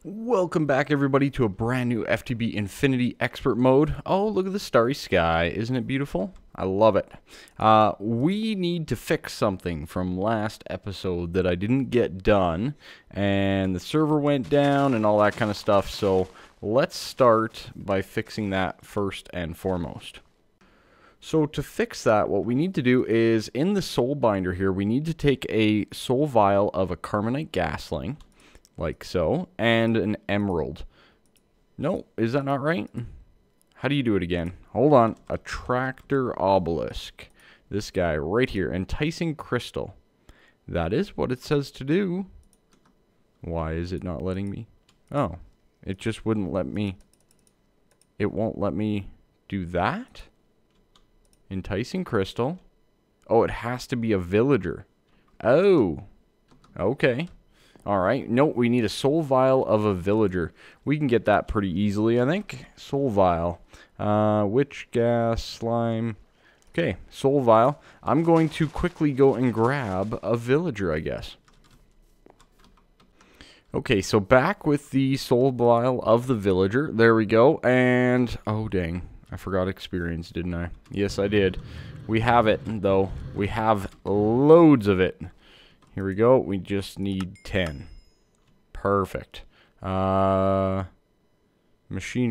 Welcome back, everybody, to a brand new FTB Infinity Expert Mode. Oh, look at the starry sky. Isn't it beautiful? I love it. We need to fix something from last episode that I didn't get done, and the server went down and all that kind of stuff, so let's start by fixing that first and foremost. So to fix that, what we need to do is, in the soul binder here, we need to take a soul vial of a Carbonite Gasling, like so, and an emerald. No, is that not right? How do you do it again? Hold on. Attractor obelisk. This guy right here. Enticing crystal. That is what it says to do. Why is it not letting me? Oh, it just wouldn't let me. It won't let me do that? Enticing crystal. Oh, it has to be a villager. Oh, okay. Alright, no, we need a soul vial of a villager. We can get that pretty easily, I think. Soul vial. Witch gas, slime. Okay, soul vial. I'm going to quickly go and grab a villager, I guess. Okay, so back with the soul vial of the villager. There we go. And, oh dang, I forgot experience, didn't I? Yes, I did. We have it, though. We have loads of it. Here we go. We just need 10. Perfect. Machine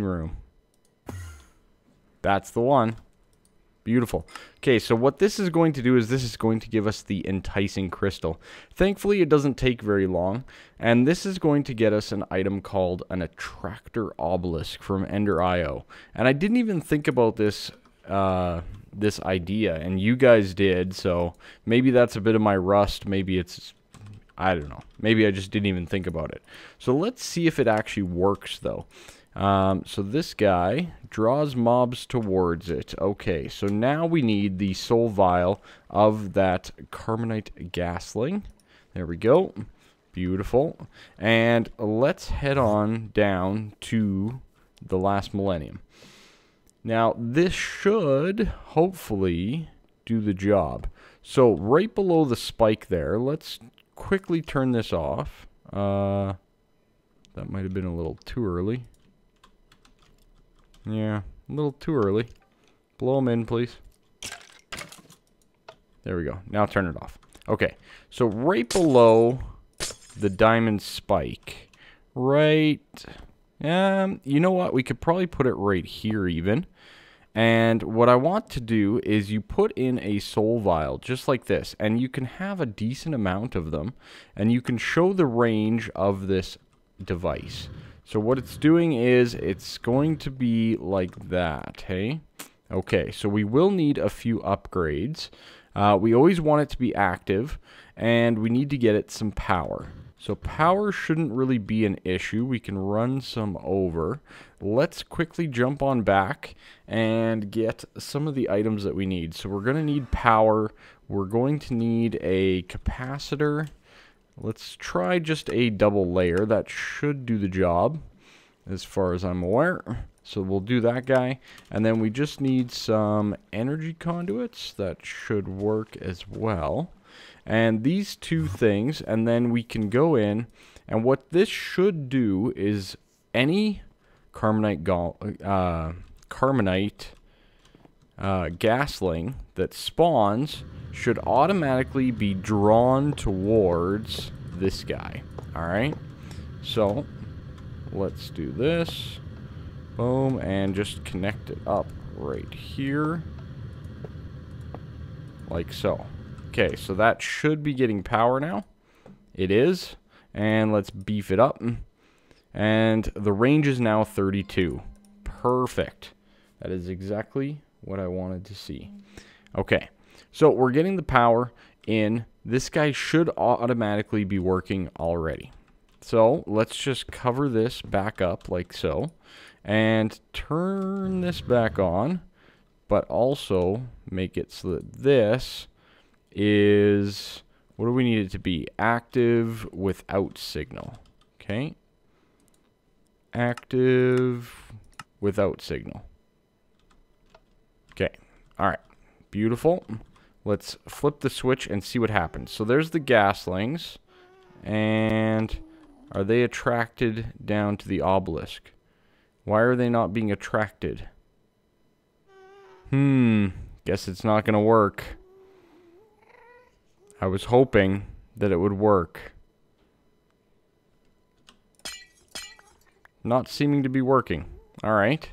room. That's the one. Beautiful. Okay, so what this is going to do is this is going to give us the enticing crystal. Thankfully, it doesn't take very long. And this is going to get us an item called an attractor obelisk from Ender.io. And I didn't even think about this this idea, and you guys did, so maybe that's a bit of my rust. Maybe it's, I don't know. Maybe I just didn't even think about it. So let's see if it actually works, though. So this guy draws mobs towards it. Okay, so now we need the soul vial of that Carbonite Gasling. There we go. Beautiful. And let's head on down to the last millennium. Now, this should hopefully do the job. So, right below the spike there, let's quickly turn this off. That might have been a little too early. Yeah, a little too early. Blow them in, please. There we go. Now turn it off. Okay, so right below the diamond spike, right... you know what? We could probably put it right here even. And what I want to do is you put in a soul vial just like this, and you can have a decent amount of them, and you can show the range of this device. So what it's doing is it's going to be like that, hey? Okay, so we will need a few upgrades. We always want it to be active, and we need to get it some power. So power shouldn't really be an issue. We can run some over. Let's quickly jump on back and get some of the items that we need. So we're going to need power. We're going to need a capacitor. Let's try just a double layer. That should do the job as far as I'm aware. So we'll do that guy. And then we just need some energy conduits. That should work as well. And these two things, and then we can go in, and what this should do is any Carbonite Gasling that spawns should automatically be drawn towards this guy. Alright, so let's do this. Boom, and just connect it up right here. Like so. Okay, so that should be getting power now. It is. And let's beef it up. And the range is now 32. Perfect. That is exactly what I wanted to see. Okay, so we're getting the power in. This guy should automatically be working already. So let's just cover this back up like so. And turn this back on. But also make it so that this is, what do we need it to be? Active without signal. Okay. Active without signal. Okay. All right. Beautiful. Let's flip the switch and see what happens. So there's the gaslings. And Are they attracted down to the obelisk? Why are they not being attracted? Guess it's not gonna work. I was hoping that it would work. Not seeming to be working. Alright.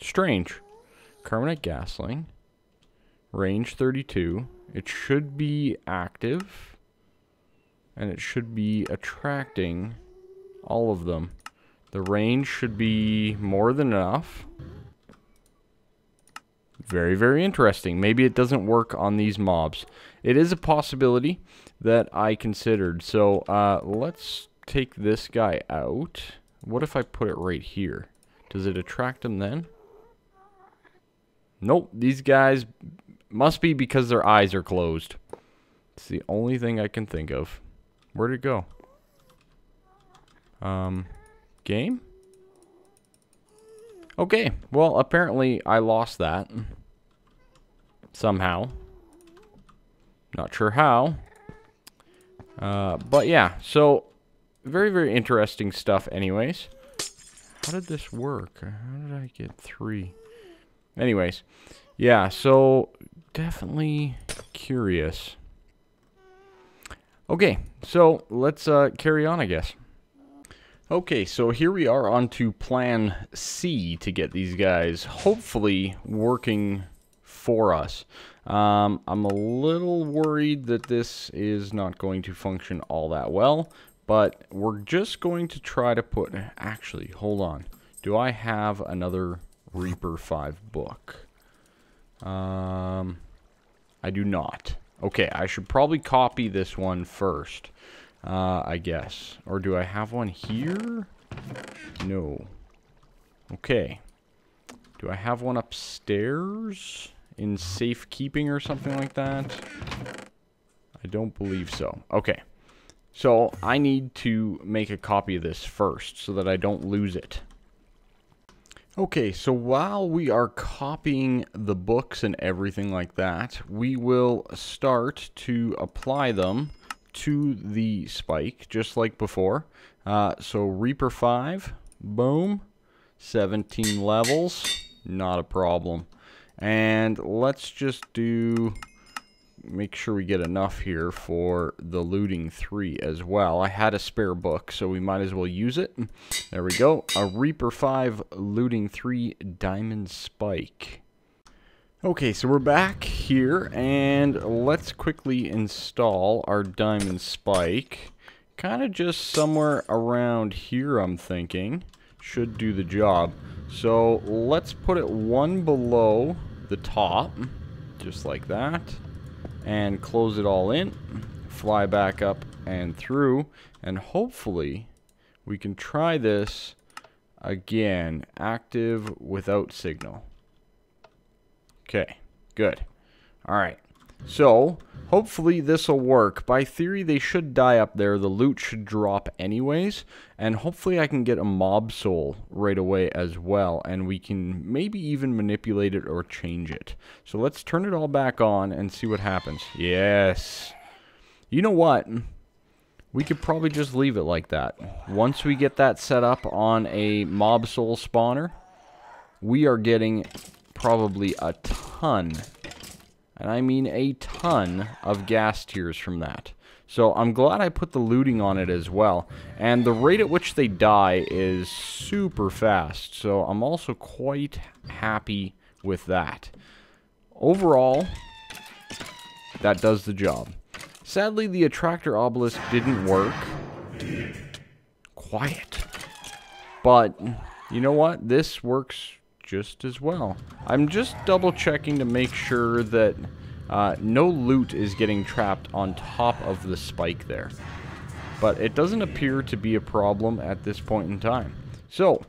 Strange. Carbonite Gasling. Range 32. It should be active. And it should be attracting all of them. The range should be more than enough. Very, very interesting. Maybe it doesn't work on these mobs. It is a possibility that I considered. So let's take this guy out. What if I put it right here? Does it attract them then? Nope. These guys must be because their eyes are closed. It's the only thing I can think of. Where'd it go? Game? Okay. Well, apparently I lost that. Somehow. Not sure how. But yeah, so very, very interesting stuff anyways. How did this work? How did I get 3? Anyways, yeah, so definitely curious. Okay, so let's carry on, I guess. Okay, so here we are on to plan C to get these guys hopefully working for us. I'm a little worried that this is not going to function all that well, but we're just going to try to put... Actually, hold on. Do I have another Reaper 5 book? I do not. Okay, I should probably copy this one first, I guess. Or do I have one here? No. Okay. Do I have one upstairs in safekeeping or something like that? I don't believe so. Okay. So I need to make a copy of this first so that I don't lose it. Okay, so while we are copying the books and everything like that, we will start to apply them to the spike, just like before. So Reaper 5, boom, 17 levels, not a problem. And let's just make sure we get enough here for the looting 3 as well. I had a spare book, so we might as well use it. There we go. A Reaper 5 looting 3 diamond spike. Okay, so we're back here, and let's quickly install our diamond spike. Kind of just somewhere around here, I'm thinking. Should do the job. So let's put it one below the top, just like that. And close it all in, fly back up and through, and hopefully we can try this again, active without signal. Okay, good. Alright, so hopefully this will work. By theory they should die up there, the loot should drop anyways, and hopefully I can get a mob soul right away as well, and we can maybe even manipulate it or change it. So let's turn it all back on and see what happens. Yes. You know what? We could probably just leave it like that. Once we get that set up on a mob soul spawner, we are getting probably a ton, and I mean a ton, of gas tiers from that. So I'm glad I put the looting on it as well. And the rate at which they die is super fast. So I'm also quite happy with that. Overall, that does the job. Sadly, the attractor obelisk didn't work. Quiet. But, you know what? This works just as well. I'm just double checking to make sure that no loot is getting trapped on top of the spike there. But it doesn't appear to be a problem at this point in time. So,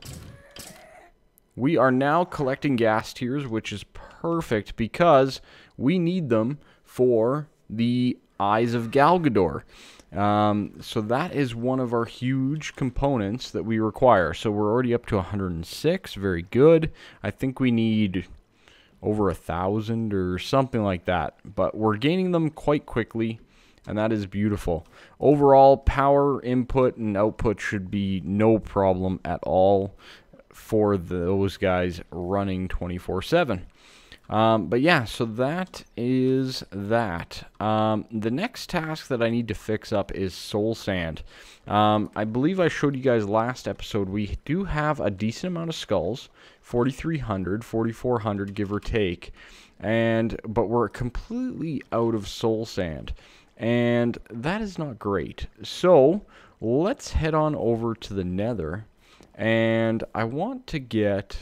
we are now collecting gas tiers, which is perfect because we need them for the Eyes of Galgador. So that is one of our huge components that we require. So we're already up to 106. Very good. I think we need over 1,000 or something like that. But we're gaining them quite quickly. And that is beautiful. Overall, power input and output should be no problem at all for those guys running 24/7. But yeah, so that is that. The next task that I need to fix up is soul sand. I believe I showed you guys last episode, we do have a decent amount of skulls, 4,300, 4,400 give or take, but we're completely out of soul sand, and that is not great. So let's head on over to the Nether, and I want to get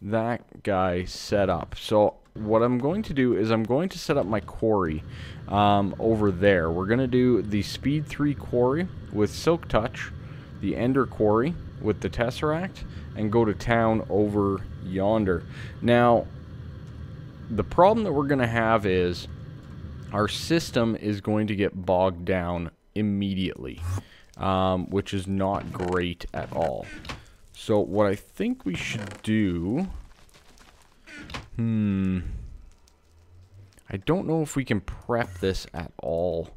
that guy set up. So what I'm going to do is I'm going to set up my quarry over there. We're going to do the Speed 3 quarry with Silk Touch, the Ender quarry with the Tesseract, and go to town over yonder. Now, the problem that we're going to have is our system is going to get bogged down immediately, which is not great at all. So what I think we should do... I don't know if we can prep this at all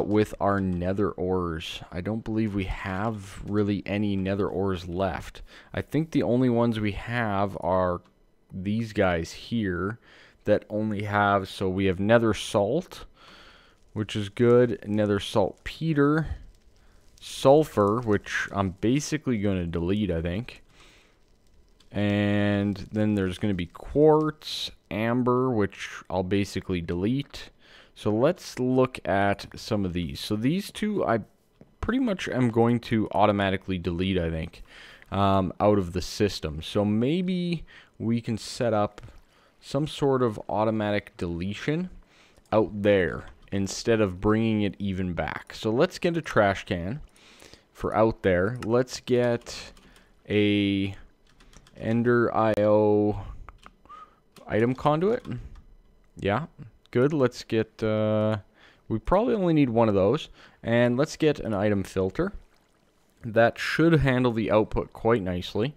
with our nether ores. I don't believe we have really any nether ores left. I think the only ones we have are these guys here that only have... So we have nether salt, which is good. Nether saltpeter. Sulfur, which I'm basically going to delete, I think. And then there's going to be quartz, amber, which I'll basically delete. So let's look at some of these. So these two I pretty much am going to automatically delete, I think, out of the system. So maybe we can set up some sort of automatic deletion out there instead of bringing it even back. So let's get a trash can for out there. Let's get a Ender IO item conduit. Yeah, good. Let's get, we probably only need one of those. And let's get an item filter. That should handle the output quite nicely.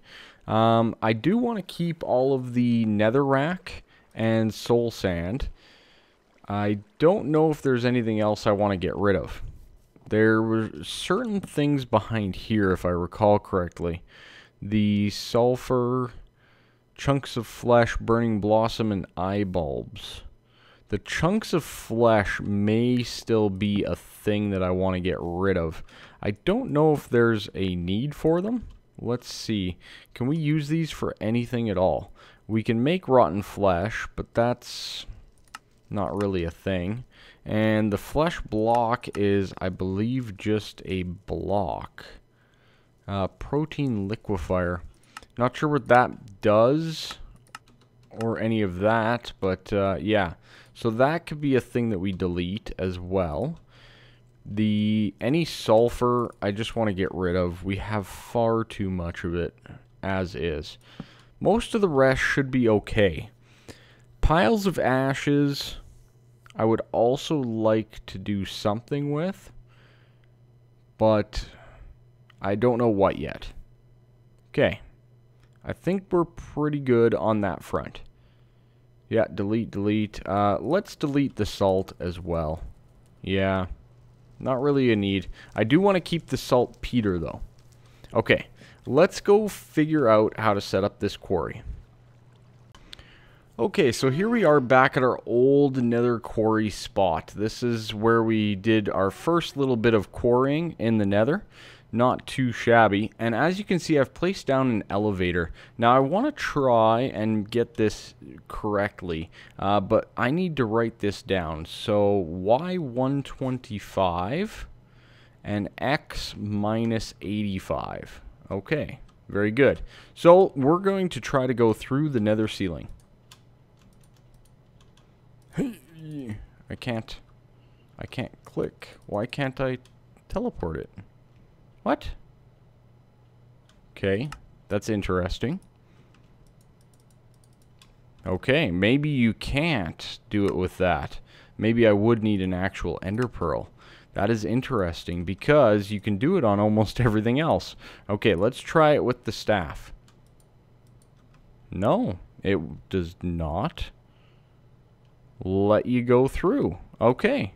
I do want to keep all of the netherrack and soul sand. I don't know if there's anything else I want to get rid of. There were certain things behind here, if I recall correctly. The sulfur, chunks of flesh, burning blossom, and eye bulbs. The chunks of flesh may still be a thing that I want to get rid of. I don't know if there's a need for them. Let's see. Can we use these for anything at all? We can make rotten flesh, but that's not really a thing. And the flesh block is, I believe, just a block. Protein liquefier. Not sure what that does or any of that, but yeah. So that could be a thing that we delete as well. Any sulfur, I just want to get rid of. We have far too much of it as is. Most of the rest should be okay. Piles of ashes, I would also like to do something with, but I don't know what yet. Okay. I think we're pretty good on that front. Yeah, delete, delete. Let's delete the salt as well. Yeah, not really a need. I do want to keep the saltpeter, though. Okay, let's go figure out how to set up this quarry. Okay, so here we are back at our old nether quarry spot. This is where we did our first little bit of quarrying in the nether. Not too shabby. And as you can see, I've placed down an elevator. Now, I want to try and get this correctly, but I need to write this down. So, y125 and x minus 85. Okay, very good. So, we're going to try to go through the nether ceiling. I can't click. Why can't I teleport it? What? Okay, that's interesting. Okay, maybe you can't do it with that. Maybe I would need an actual ender pearl. That is interesting because you can do it on almost everything else. Okay, let's try it with the staff. No, it does not let you go through. Okay,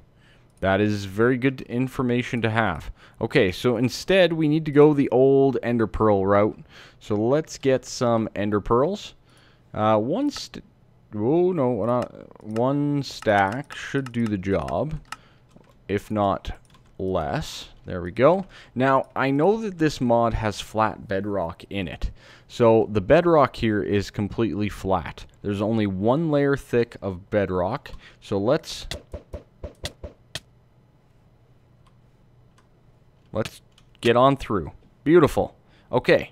That is very good information to have. Okay, so instead we need to go the old ender pearl route. So let's get some ender pearls. One stack should do the job, if not less. There we go. Now, I know that this mod has flat bedrock in it. So the bedrock here is completely flat. There's only one layer thick of bedrock. So let's get on through. Beautiful. Okay.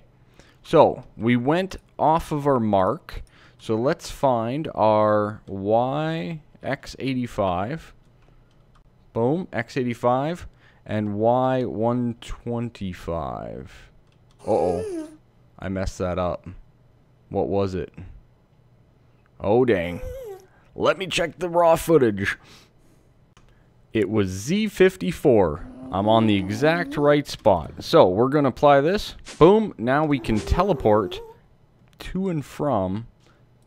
So we went off of our mark. So let's find our X85. Boom, X85 and Y125. Uh-oh. I messed that up. What was it? Oh, dang. Let me check the raw footage. It was Z54. I'm on the exact right spot. So, we're going to apply this. Boom. Now we can teleport to and from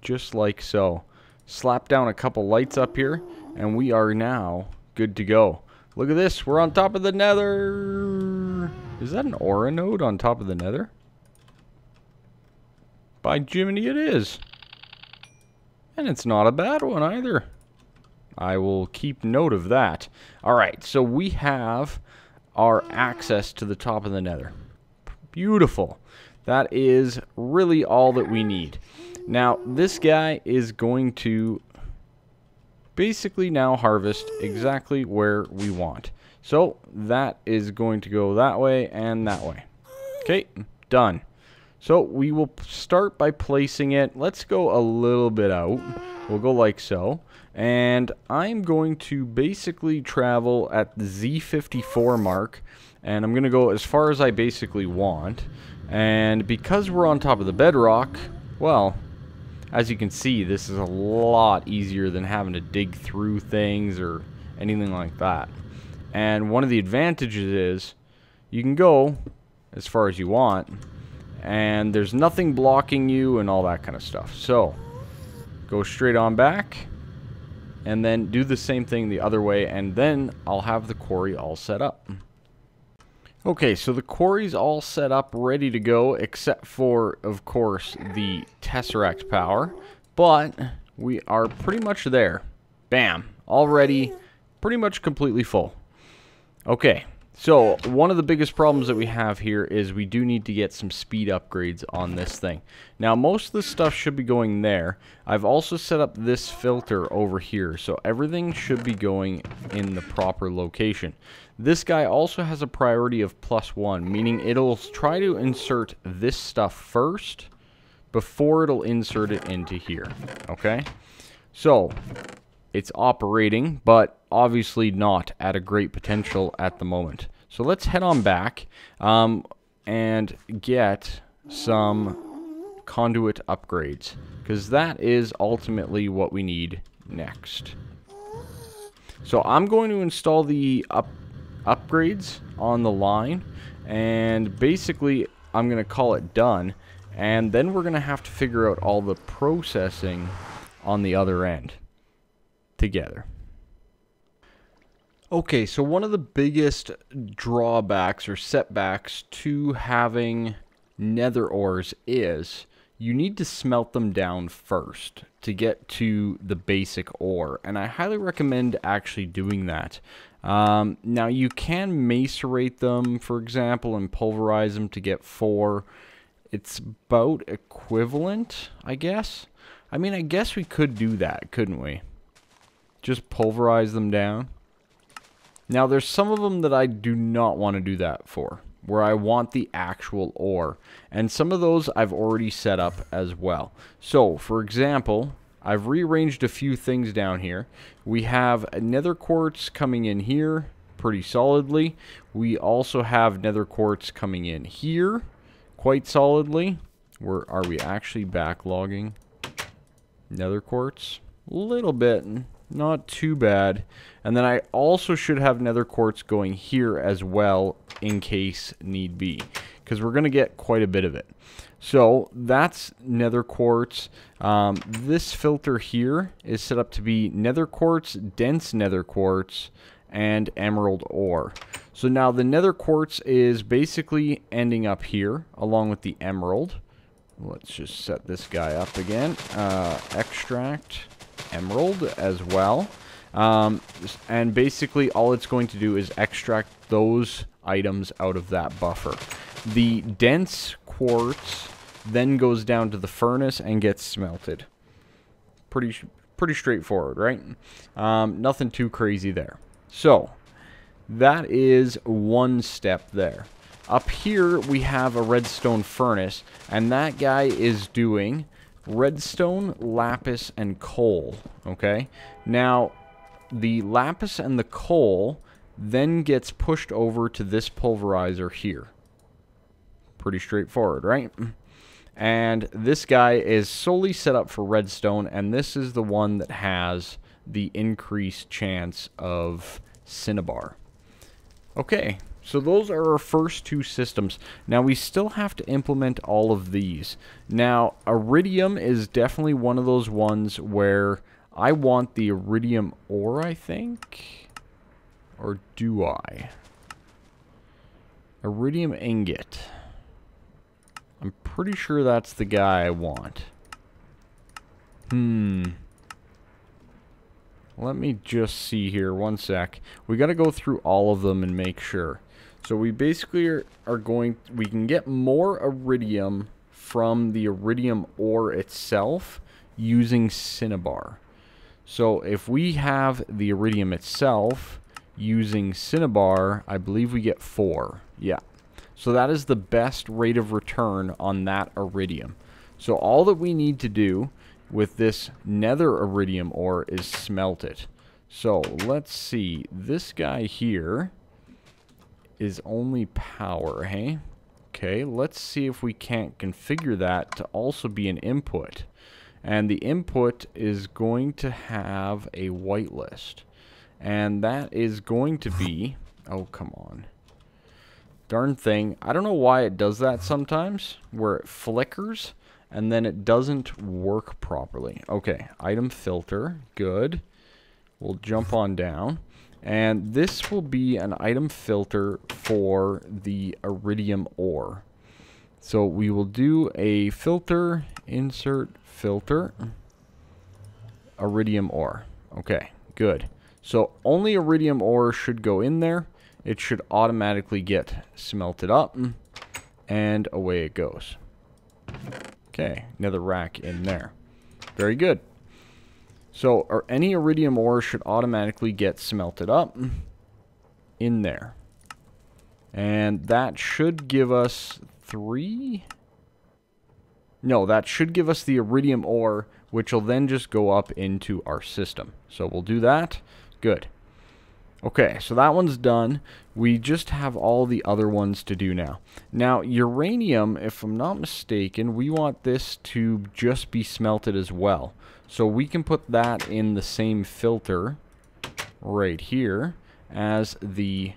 just like so. Slap down a couple lights up here, and we are now good to go. Look at this. We're on top of the nether. Is that an aura node on top of the nether? By Jiminy, it is. And it's not a bad one either. I will keep note of that. Alright, so we have our access to the top of the nether. Beautiful. That is really all that we need. Now, this guy is going to basically now harvest exactly where we want. So, that is going to go that way and that way. Okay, done. So, we will start by placing it. Let's go a little bit out. We'll go like so. And I'm going to basically travel at the Z54 mark. And I'm going to go as far as I basically want. And because we're on top of the bedrock, well, as you can see, this is a lot easier than having to dig through things or anything like that. And one of the advantages is you can go as far as you want, and there's nothing blocking you and all that kind of stuff. So, go straight on back, and then do the same thing the other way, and then I'll have the quarry all set up. Okay, so the quarry's all set up, ready to go, except for, of course, the Tesseract power. But we are pretty much there. Bam. Already pretty much completely full. Okay, so one of the biggest problems that we have here is we do need to get some speed upgrades on this thing. Now, most of the stuff should be going there. I've also set up this filter over here, so everything should be going in the proper location. This guy also has a priority of +1, meaning it'll try to insert this stuff first before it'll insert it into here, okay? So, it's operating, but obviously not at a great potential at the moment. So let's head on back and get some conduit upgrades, because that is ultimately what we need next. So I'm going to install the upgrades on the line, and basically I'm going to call it done, and then we're going to have to figure out all the processing on the other end together. Okay, so one of the biggest drawbacks or setbacks to having nether ores is you need to smelt them down first to get to the basic ore, and I highly recommend actually doing that. Now you can macerate them, for example, and pulverize them to get 4. It's about equivalent, I guess. I mean, I guess we could do that, couldn't we? Just pulverize them down. Now, there's some of them that I do not want to do that for, where I want the actual ore. And some of those I've already set up as well. So, for example, I've rearranged a few things down here. We have nether quartz coming in here pretty solidly. We also have nether quartz coming in here quite solidly. Where are we actually backlogging nether quartz? A little bit. Not too bad. And then I also should have nether quartz going here as well in case need be, because we're going to get quite a bit of it. So that's nether quartz. This filter here is set up to be nether quartz, dense nether quartz, and emerald ore. So now the nether quartz is basically ending up here along with the emerald. Let's just set this guy up again. Extract emerald as well. And basically all it's going to do is extract those items out of that buffer. The dense quartz then goes down to the furnace and gets smelted. Pretty straightforward, right? Nothing too crazy there. So that is one step there. Up here we have a redstone furnace, and that guy is doing redstone, lapis, and coal. Okay, now the lapis and the coal then gets pushed over to this pulverizer here. Pretty straightforward, right? And this guy is solely set up for redstone, and this is the one that has the increased chance of cinnabar. Okay, so those are our first two systems. Now we still have to implement all of these. Now iridium is definitely one of those ones where I want the iridium ore, I think. Or do I? Iridium ingot. I'm pretty sure that's the guy I want. Let me just see here, one sec. We got to go through all of them and make sure. So we basically are going, we can get more iridium from the iridium ore itself using cinnabar. So if we have the iridium itself using cinnabar, I believe we get 4. Yeah. So that is the best rate of return on that iridium. So all that we need to do with this nether iridium ore is smelt it. So let's see. This guy here is only power, hey? Okay, let's see if we can't configure that to also be an input. And the input is going to have a whitelist. And that is going to be... Oh, come on. Darn thing. I don't know why it does that sometimes, where it flickers and then it doesn't work properly. Okay, item filter. Good. We'll jump on down. And this will be an item filter for the iridium ore. So we will do a filter, insert, filter, iridium ore. Okay, good. So only iridium ore should go in there. It should automatically get smelted up, and away it goes. Okay, another rack in there. Very good. So any iridium ore should automatically get smelted up in there. And that should give us 3... No, that should give us the iridium ore, which will then just go up into our system. So we'll do that. Good. Okay, so that one's done. We just have all the other ones to do now. Now, uranium, if I'm not mistaken, we want this to just be smelted as well. So we can put that in the same filter right here as the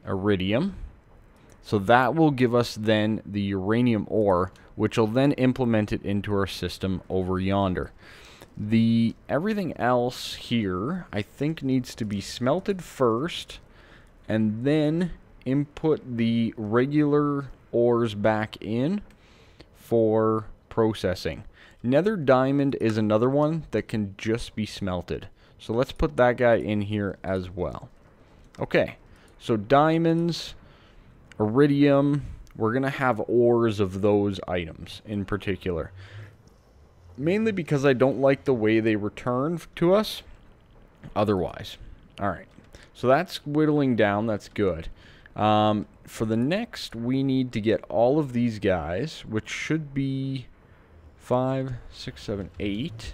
iridium. So that will give us then the uranium ore, which will then implement it into our system over yonder. Everything else here, I think, needs to be smelted first, and then input the regular ores back in for processing. Nether diamond is another one that can just be smelted. So let's put that guy in here as well. Okay, so diamonds, iridium, we're going to have ores of those items in particular. Mainly because I don't like the way they return to us otherwise. Alright, so that's whittling down, that's good. For the next, we need to get all of these guys, which should be 5, 6, 7, 8.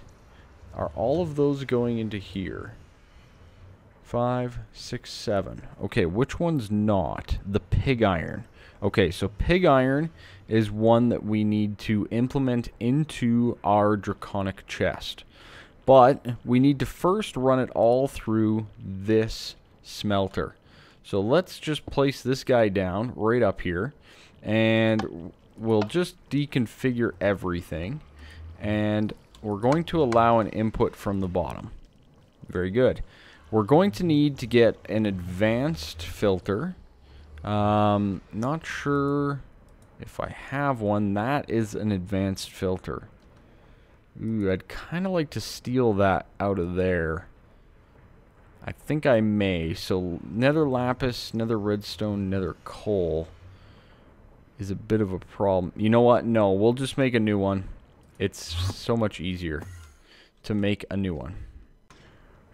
Are all of those going into here? 5, 6, 7. Okay, which one's not? The pig iron. Okay, so pig iron is one that we need to implement into our draconic chest. But we need to first run it all through this smelter. So let's just place this guy down right up here. And we'll just deconfigure everything. And we're going to allow an input from the bottom. Very good. we're going to need to get an advanced filter. Not sure if I have one. That is an advanced filter. Ooh, I'd kind of like to steal that out of there. I think I may. So nether lapis, nether redstone, nether coal is a bit of a problem. You know what? No, we'll just make a new one. It's so much easier to make a new one.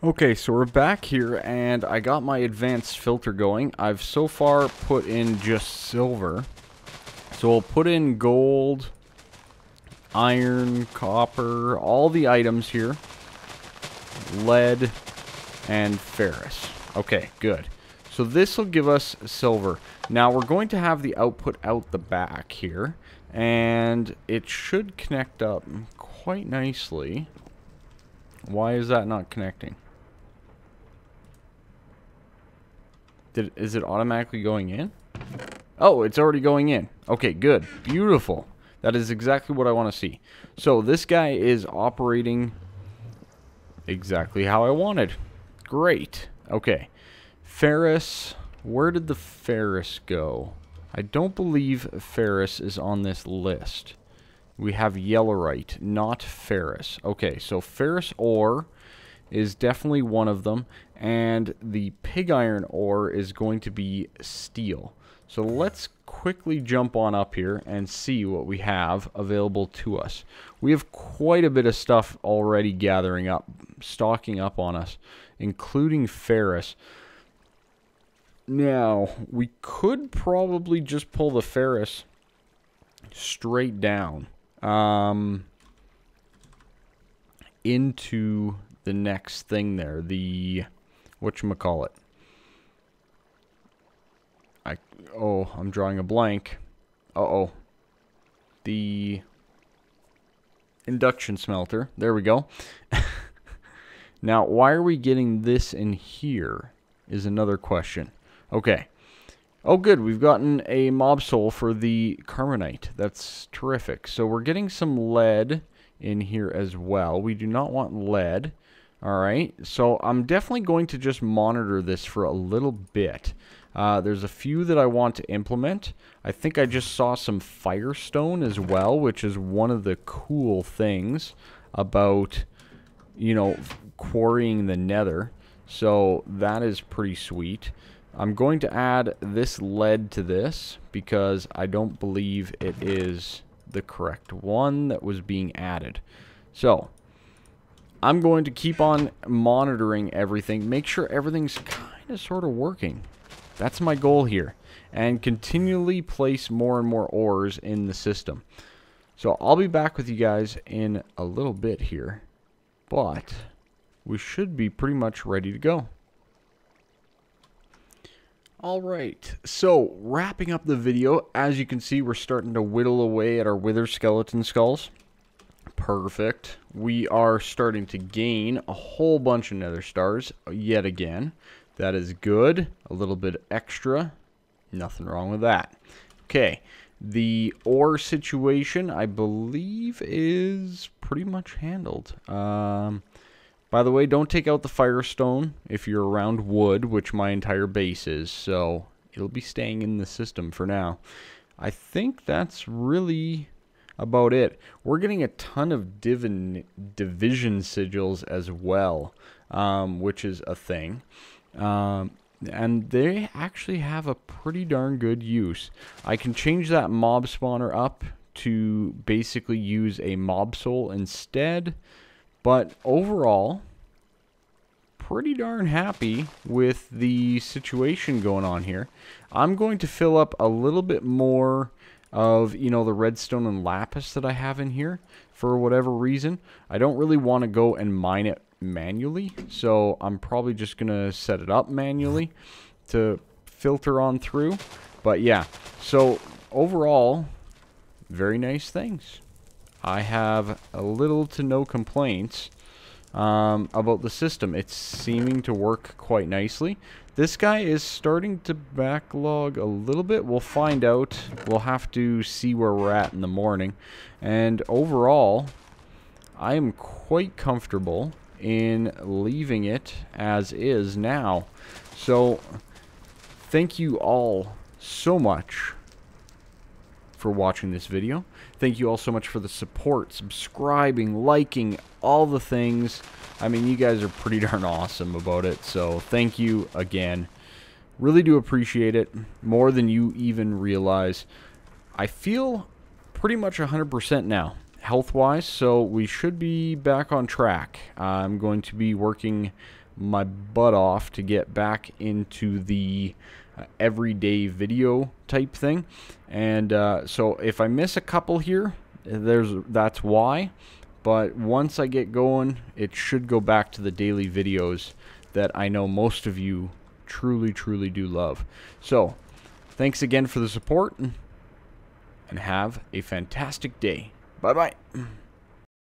Okay, so we're back here, and I got my advanced filter going. I've so far put in just silver. So we'll put in gold, iron, copper, all the items here. Lead and ferrous. Okay, good. So this will give us silver. Now we're going to have the output out the back here, and it should connect up quite nicely. Why is that not connecting? Is it automatically going in? Oh, it's already going in. Okay, good. Beautiful. That is exactly what I want to see. So this guy is operating exactly how I wanted. Great. Okay. Ferrous. Where did the ferrous go? I don't believe ferrous is on this list. We have yellowite, not ferrous. Okay, so ferrous ore is definitely one of them, and the pig iron ore is going to be steel. So let's quickly jump on up here and see what we have available to us. We have quite a bit of stuff already gathering up, stocking up on us, including ferrous. Now, we could probably just pull the ferrous straight down into the next thing there, the whatchamacallit. I'm drawing a blank. The induction smelter. There we go. Now, why are we getting this in here is another question. Okay. Oh, good. We've gotten a mob soul for the carbonite. That's terrific. So we're getting some lead in here as well. We do not want lead. All right. So I'm definitely going to just monitor this for a little bit. There's a few that I want to implement. I think I just saw some firestone as well, which is one of the cool things about, you know, quarrying the nether. So that is pretty sweet. I'm going to add this lead to this because I don't believe it is the correct one that was being added. So I'm going to keep on monitoring everything, make sure everything's kind of sort of working. That's my goal here, and continually place more and more ores in the system. So I'll be back with you guys in a little bit here, but we should be pretty much ready to go. Alright, so wrapping up the video, as you can see, we're starting to whittle away at our wither skeleton skulls. Perfect. We are starting to gain a whole bunch of nether stars yet again. That is good. A little bit extra. Nothing wrong with that. Okay. The ore situation, I believe, is pretty much handled. By the way, don't take out the firestone if you're around wood, which my entire base is. So it'll be staying in the system for now. I think that's really about it. We're getting a ton of division sigils as well, which is a thing. And they actually have a pretty darn good use. I can change that mob spawner up to basically use a mob soul instead, but overall, pretty darn happy with the situation going on here. I'm going to fill up a little bit more of, you know, the redstone and lapis that I have in here for whatever reason. I don't really want to go and mine it manually, so I'm probably just gonna set it up manually to filter on through. But yeah, so overall, very nice things. I have a little to no complaints about the system. It's seeming to work quite nicely. This guy is starting to backlog a little bit. We'll find out. We'll have to see where we're at in the morning. And overall, I am quite comfortable in leaving it as is now. So thank you all so much for watching this video. Thank you all so much for the support, subscribing, liking, all the things. I mean, you guys are pretty darn awesome about it, so thank you again. Really do appreciate it, more than you even realize. I feel pretty much 100% now, health-wise, so we should be back on track. I'm going to be working my butt off to get back into the everyday video type thing, and so if I miss a couple here, that's why. But once I get going, it should go back to the daily videos that I know most of you truly do love. So thanks again for the support, and have a fantastic day. Bye bye.